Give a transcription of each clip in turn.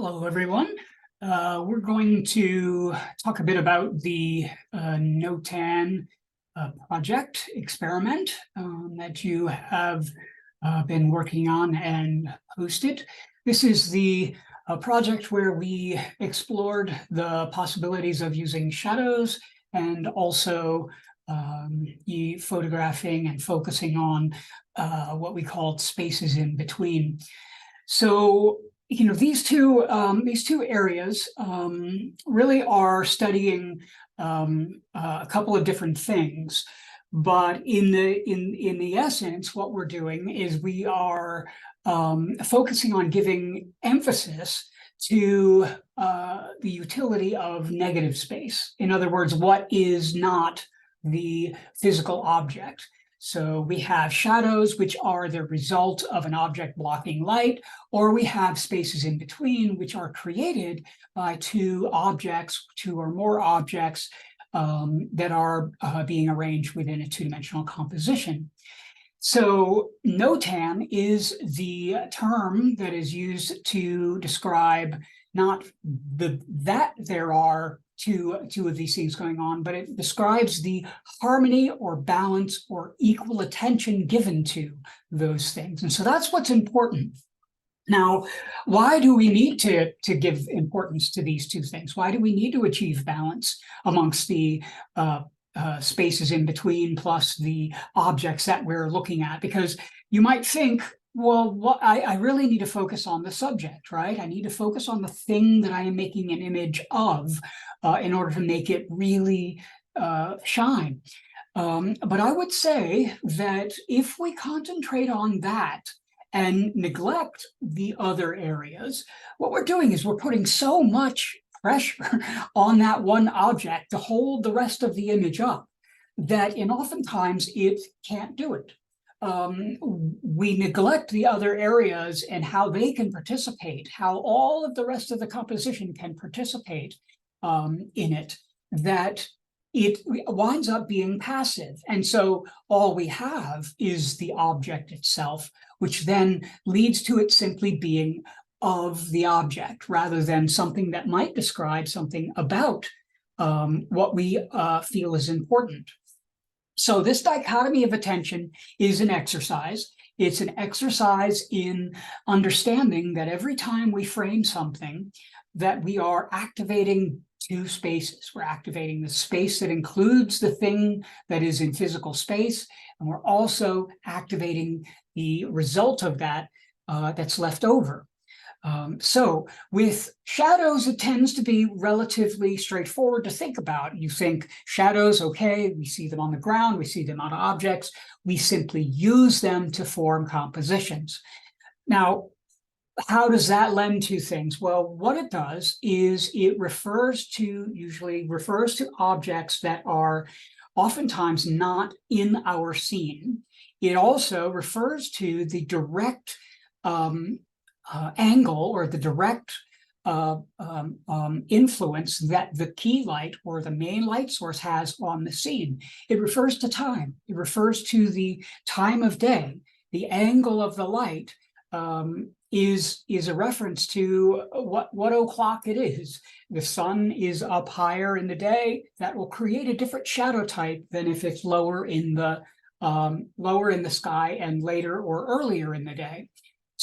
Hello, everyone. We're going to talk a bit about the Notan project experiment that you have been working on and hosted. This is the project where we explored the possibilities of using shadows and also photographing and focusing on what we called spaces in between. So, these two areas really are studying a couple of different things, but in the essence, what we're doing is we are focusing on giving emphasis to the utility of negative space. In other words, what is not the physical object. So we have shadows, which are the result of an object blocking light, or we have spaces in between, which are created by two or more objects that are being arranged within a two-dimensional composition. So Notan is the term that is used to describe not that there are two of these things going on, but it describes the harmony or balance or equal attention given to those things. And so that's what's important. Now, why do we need to give importance to these two things? Why do we need to achieve balance amongst the spaces in between plus the objects that we're looking at? Because you might think, well, I really need to focus on the subject, right? I need to focus on the thing that I am making an image of in order to make it really shine. But I would say that if we concentrate on that and neglect the other areas, what we're doing is we're putting so much pressure on that one object to hold the rest of the image up that oftentimes it can't do it. We neglect the other areas and how they can participate, how all of the rest of the composition can participate in it, that it winds up being passive. And so all we have is the object itself, which then leads to it simply being of the object rather than something that might describe something about what we feel is important. So this dichotomy of attention is an exercise. It's an exercise in understanding that every time we frame something, that we are activating two spaces. We're activating the space that includes the thing that is in physical space, and we're also activating the result of that that's left over. So with shadows, it tends to be relatively straightforward to think about. You think shadows, okay, we see them on the ground, we see them on objects, we simply use them to form compositions. Now, how does that lend to things? Well, what it does is it usually refers to objects that are oftentimes not in our scene. It also refers to the direct angle or the direct influence that the key light or the main light source has on the scene. It refers to time. It refers to the time of day. The angle of the light is a reference to what o'clock it is. The sun is up higher in the day. That will create a different shadow type than if it's lower in the sky and later or earlier in the day.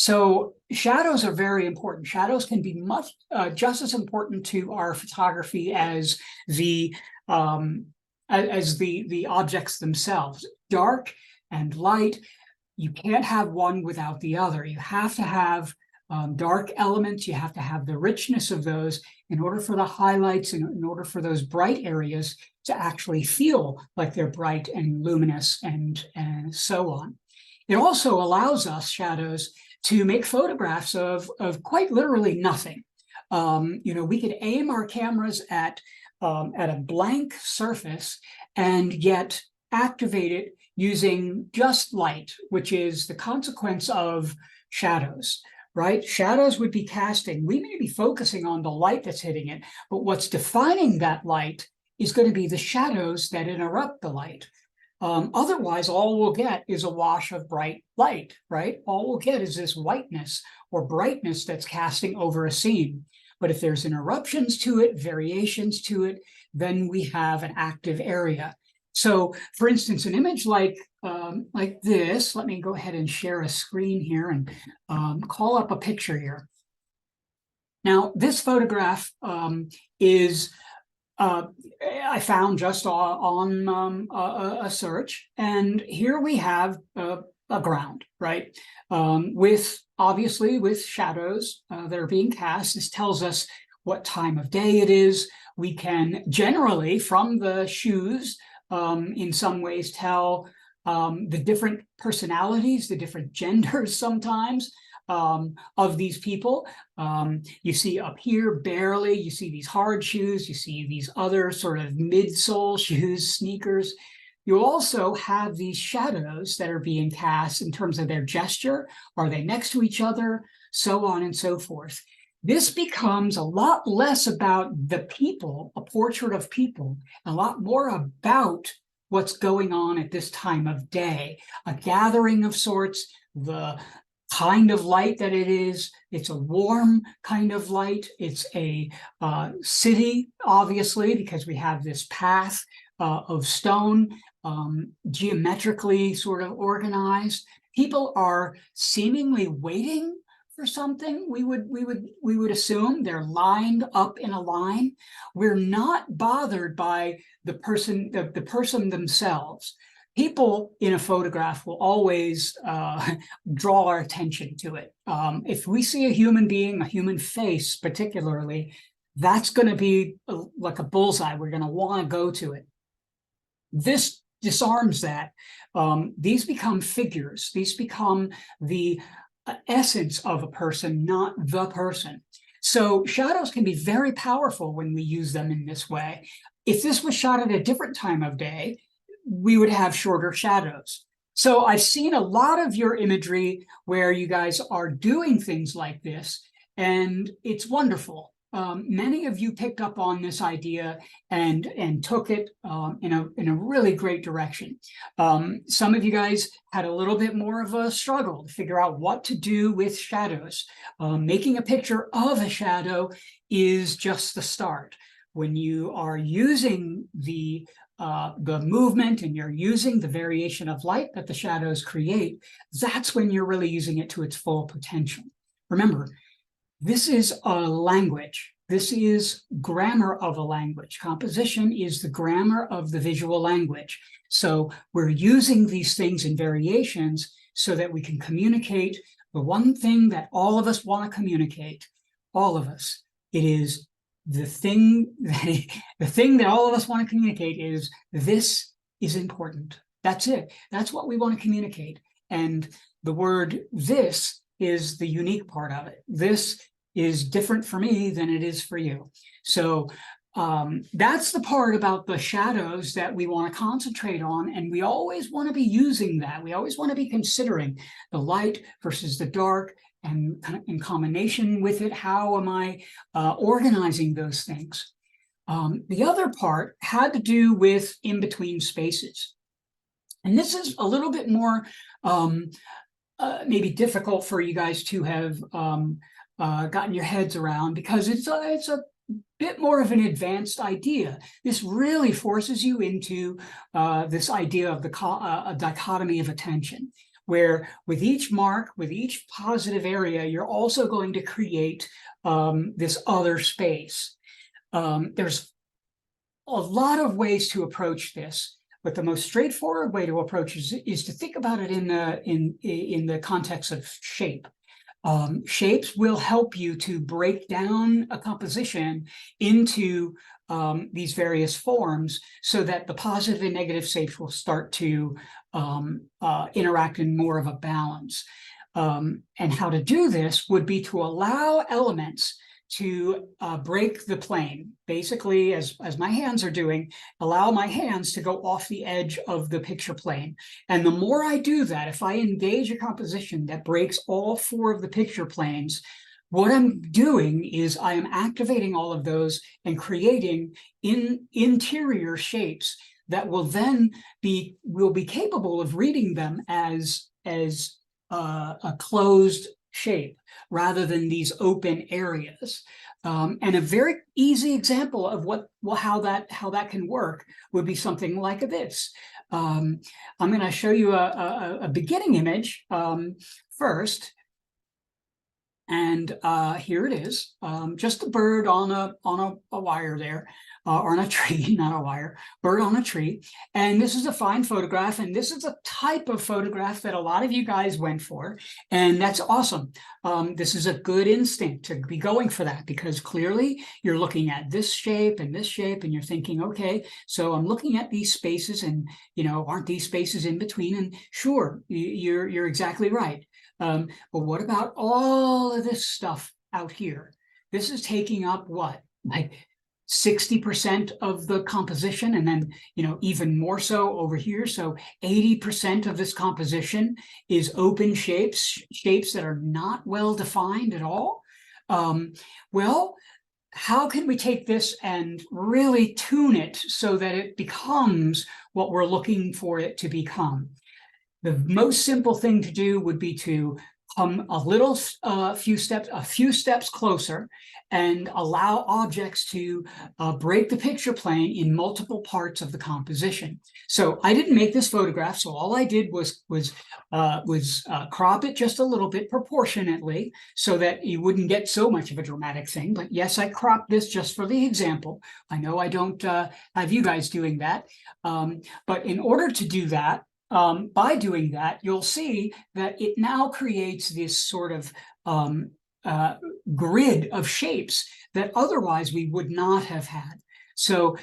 So shadows are very important. Shadows can be just as important to our photography as the objects themselves. Dark and light, you can't have one without the other. You have to have dark elements. You have to have the richness of those in order for the highlights and in order for those bright areas to actually feel like they're bright and luminous and so on. It also allows us, shadows, to make photographs of quite literally nothing. We could aim our cameras at a blank surface and yet activate it using just light, which is the consequence of shadows, right? Shadows would be casting. We may be focusing on the light that's hitting it, but what's defining that light is going to be the shadows that interrupt the light. Otherwise, all we'll get is a wash of bright light, right? All we'll get is this whiteness or brightness that's casting over a scene. But if there's interruptions to it, variations to it, then we have an active area. So, for instance, an image like this, let me go ahead and share a screen here and call up a picture here. Now, this photograph is I found just on a search, and here we have a ground, right? With obviously with shadows that are being cast. This tells us what time of day it is. We can generally, from the shoes, in some ways tell the different personalities, the different genders sometimes of these people. You see up here, barely, you see these hard shoes, you see these other sort of midsole shoes, sneakers. You also have these shadows that are being cast in terms of their gesture. Are they next to each other? So on and so forth. This becomes a lot less about the people, a portrait of people, a lot more about what's going on at this time of day, a gathering of sorts, the kind of light that it is. It's a warm kind of light. It's a city, obviously, because we have this path of stone, geometrically sort of organized. People are seemingly waiting for something. We would assume they're lined up in a line. We're not bothered by the person themselves. People in a photograph will always draw our attention to it. If we see a human being, a human face particularly, that's going to be like a bullseye. We're going to want to go to it. This disarms that. These become figures. These become the essence of a person, not the person. So shadows can be very powerful when we use them in this way. If this was shot at a different time of day, we would have shorter shadows. So I've seen a lot of your imagery where you guys are doing things like this, and it's wonderful. Many of you picked up on this idea and took it in a really great direction. Some of you guys had a little bit more of a struggle to figure out what to do with shadows. Making a picture of a shadow is just the start. When you are using the movement and you're using the variation of light that the shadows create, that's when you're really using it to its full potential. Remember, this is a language. This is grammar of a language. Composition is the grammar of the visual language. So we're using these things in variations so that we can communicate the one thing that all of us want to communicate, all of us. It is the thing that all of us want to communicate is this is important. That's it. That's what we want to communicate. And the word this is the unique part of it. This is different for me than it is for you. So that's the part about the shadows that we want to concentrate on. And we always want to be using that. We always want to be considering the light versus the dark, and in combination with it, how am I organizing those things? The other part had to do with in-between spaces. And this is a little bit more maybe difficult for you guys to have gotten your heads around, because it's a bit more of an advanced idea. This really forces you into this idea of a dichotomy of attention, where with each mark, with each positive area, you're also going to create this other space. There's a lot of ways to approach this, but the most straightforward way to approach is to think about it in the context of shape. Shapes will help you to break down a composition into these various forms so that the positive and negative shapes will start to interact in more of a balance. And how to do this would be to allow elements to break the plane. Basically, as my hands are doing, allow my hands to go off the edge of the picture plane. And the more I do that, if I engage a composition that breaks all four of the picture planes, what I'm doing is I am activating all of those and creating interior shapes that will then will be capable of reading them as a closed shape rather than these open areas. And a very easy example of how that can work would be something like this. I'm going to show you a beginning image first. And here it is, just a bird on a wire there, or on a tree, not a wire, bird on a tree. And this is a fine photograph, and this is a type of photograph that a lot of you guys went for, and that's awesome. This is a good instinct to be going for that, because clearly you're looking at this shape, and you're thinking, okay, so I'm looking at these spaces, and aren't these spaces in between? And sure, you're exactly right. But what about all of this stuff out here? This is taking up what, like 60% of the composition, and then even more so over here. So 80% of this composition is open shapes that are not well defined at all. Well, how can we take this and really tune it so that it becomes what we're looking for it to become? The most simple thing to do would be to come a few steps closer and allow objects to break the picture plane in multiple parts of the composition. So I didn't make this photograph, so all I did was crop it just a little bit proportionately so that you wouldn't get so much of a dramatic thing. But yes, I cropped this just for the example. I know I don't have you guys doing that, but in order to do that, by doing that, you'll see that it now creates this sort of grid of shapes that otherwise we would not have had. So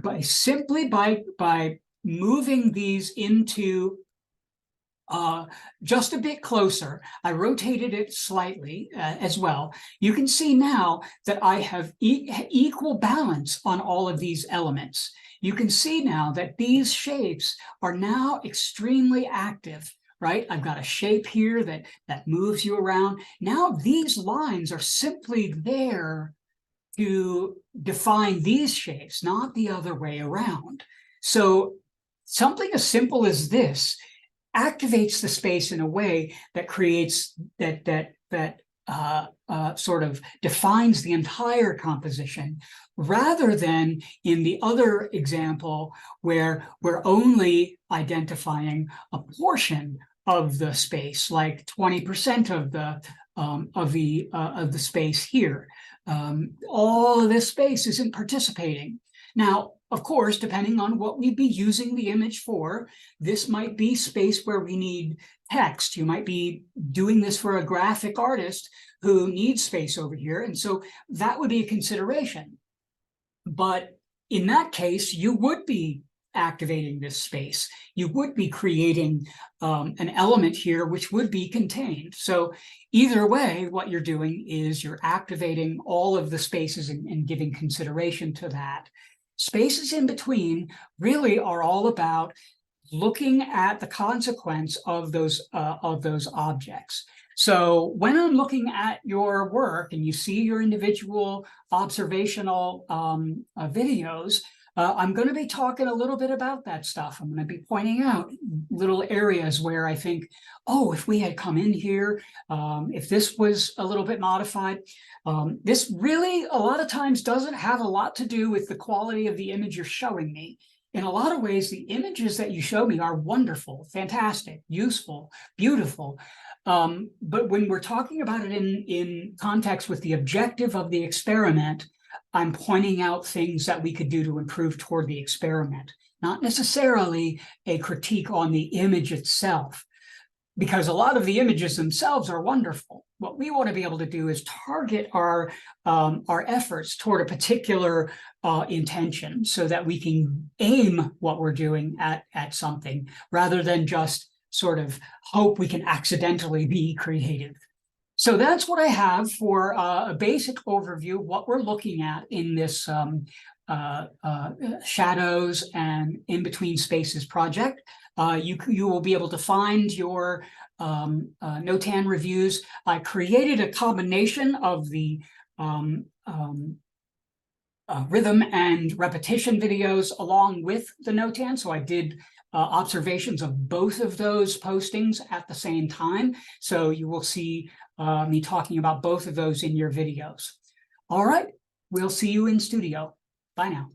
by moving these into just a bit closer, I rotated it slightly as well. You can see now that I have equal balance on all of these elements. You can see now that these shapes are now extremely active, right? I've got a shape here that moves you around. Now these lines are simply there to define these shapes, not the other way around. So something as simple as this activates the space in a way that creates that sort of defines the entire composition, rather than in the other example where we're only identifying a portion of the space, like 20% of the space here. All of this space isn't participating. Now, of course, depending on what we'd be using the image for, this might be space where we need text. You might be doing this for a graphic artist who needs space over here, and so that would be a consideration. But in that case, you would be activating this space. You would be creating an element here which would be contained. So either way, what you're doing is you're activating all of the spaces and giving consideration to that. Spaces in between really are all about looking at the consequence of those objects. So when I'm looking at your work and you see your individual observational videos, I'm going to be talking a little bit about that stuff. I'm going to be pointing out little areas where I think, oh, if we had come in here, if this was a little bit modified. This really, a lot of times, doesn't have a lot to do with the quality of the image you're showing me. In a lot of ways, the images that you show me are wonderful, fantastic, useful, beautiful. But when we're talking about it in context with the objective of the experiment, I'm pointing out things that we could do to improve toward the experiment, not necessarily a critique on the image itself, because a lot of the images themselves are wonderful. What we want to be able to do is target our efforts toward a particular intention so that we can aim what we're doing at something, rather than just sort of hope we can accidentally be creative. So that's what I have for a basic overview of what we're looking at in this shadows and in between spaces project. You will be able to find your Notan reviews. I created a combination of the rhythm and repetition videos along with the Notan. So I did observations of both of those postings at the same time. So you will see me talking about both of those in your videos. All right, we'll see you in studio. Bye now.